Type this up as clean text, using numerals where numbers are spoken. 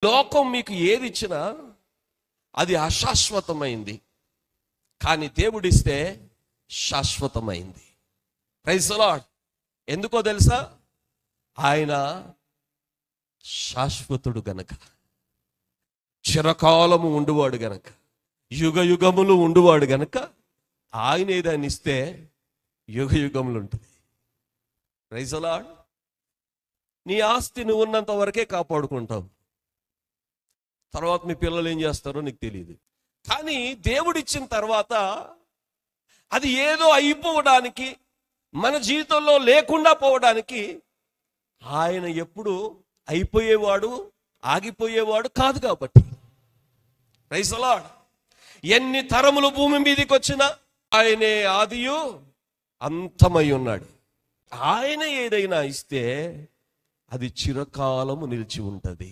లోకం మీకు ఏది ఇచ్చినా అది అశాశ్వతమైంది, కానీ దేవుడిస్తే శాశ్వతమైంది. Praise the Lord. ఎందుకో తెలుసా? ఆయన శాశ్వతుడు గనక, చిరకాలము ఉండువాడు గనక, యుగ యుగములు ఉండువాడు గనక ఆయన ఏదైనా ఇస్తే యుగ యుగములు ఉంటుంది. Praise the lord. నీ ఆస్తి నువ్వు ఉన్నంత వరకే కాపాడుకుంటావు, తర్వాత మీ పిల్లలు ఏం చేస్తారో నీకు తెలియదు. కానీ దేవుడిచ్చిన తర్వాత అది ఏదో అయిపోవడానికి, మన జీవితంలో లేకుండా పోవడానికి ఆయన ఎప్పుడు అయిపోయేవాడు, ఆగిపోయేవాడు కాదు. కాబట్టి ప్రైజ్ ది లార్డ్. ఎన్ని తరములు భూమి మీదకి వచ్చినా ఆయనే ఆదియు అంతమై ఉన్నాడు. ఆయన ఏదైనా ఇస్తే అది చిరకాలము నిలిచి ఉంటుంది.